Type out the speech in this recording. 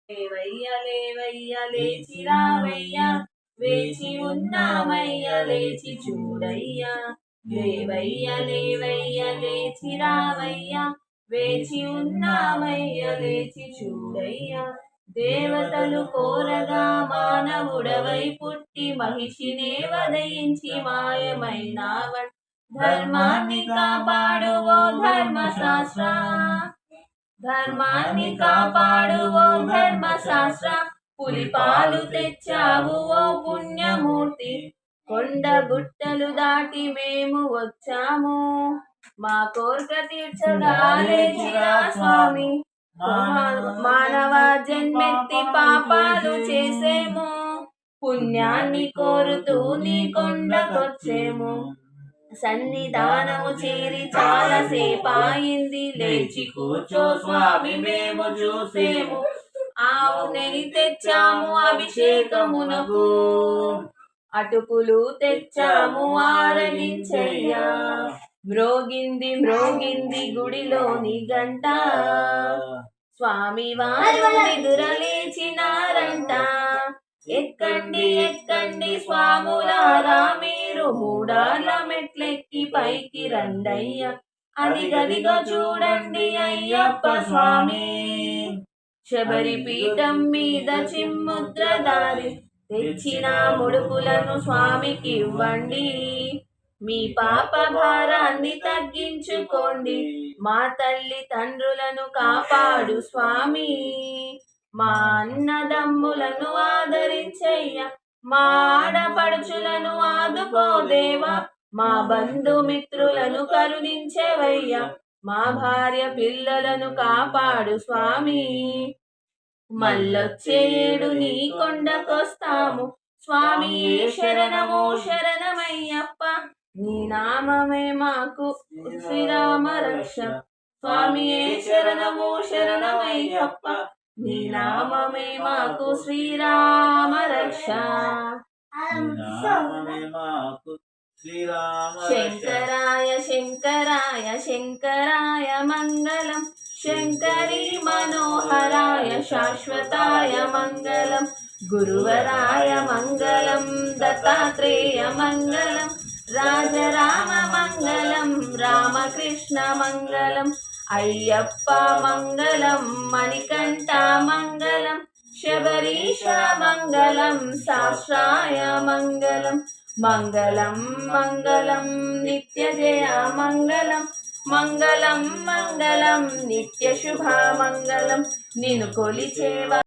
లేవయ్య లేవయ్య లేచి రావయ్యా, వేచి ఉన్నామయ్య లేచి చూడయ్యా. లేవయ్య లేవయ్య లేచి రావయ్యా, వేచి ఉన్నామయ్య లేచి చూడయ్యా. దేవతలు కోరగా మానవుడవై పుట్టి మహిషినే వదయించి మాయమైనావన్. ధర్మాన్ని కాపాడువో ధర్మశాస్త్ర, ధర్మాన్ని కాపాడువో ధర్మశాస్త్ర. పులిపాలు తెచ్చావు ఓ పుణ్యమూర్తి, కొండ గుట్టలు దాటి మేము వచ్చాము. మా కోరిక తీర్చగా లేచిరా స్వామి, మానవ జన్మెత్తి పాపాలు చేసేము. పుణ్యాన్ని కోరుతూ నీ కొండకొచ్చేము. సన్నిధానము చేరి చాలా సేపాయింది, లేచి కూర్చో స్వామి మేము చూసేము. ఆవు నెయ్యి తెచ్చాము అభిషేకమునకు, అటుకులు తెచ్చాము ఆరగించయ్యా. మ్రోగింది మ్రోగింది గుడిలోని గంట, స్వామి వారు నిదురలేచినారంట. ఎక్కండి ఎక్కండి స్వాములారా, మీరు మూడార్ల మెట్లెక్కి పైకి రండయ్యా. అదిగదిగో చూడండి అయ్యప్ప స్వామి, శబరి పీఠం మీద చిమ్ముద్రదారి. తెచ్చిన ముడుపులను స్వామికి ఇవ్వండి, మీ పాప భారాన్ని తగ్గించుకోండి. మా తల్లి తండ్రులను కాపాడు స్వామి, మా అన్నదమ్ములను ఆదరించయ్యా. మా ఆడపడుచులను ఆదుకోదేవా, మా బంధుమిత్రులను కరుణించవయ్యా. మా భార్య పిల్లలను కాపాడు స్వామి, మళ్ళొచ్చేడు నీ కొండకొస్తాము. స్వామి శరణమో శరణమయ్యప్ప, నీ నామమే మాకు శ్రీరామ రక్ష. స్వామి శరణమో శరణమయ్యప్ప, నీ నామమే మాకు శ్రీరామ రక్ష. శంకరాయ శంకరాయ శంకరాయ మంగళం, శంకరీ మనోహరాయ శాశ్వతాయ మంగళం. గురువరాయ మంగళం, దత్తాత్రేయ మంగళం, రాజరామ మంగళం, రామకృష్ణ మంగళం. అయ్యప్ప మంగళం, మణికంఠ మంగళం, శబరీష మంగళం, శాస్త్రాయ మంగళం. మంగళం మంగళం నిత్యజయ మంగళం, మంగళం మంగళం నిత్య శుభ మంగళం. నిన్ను కొలిచేవ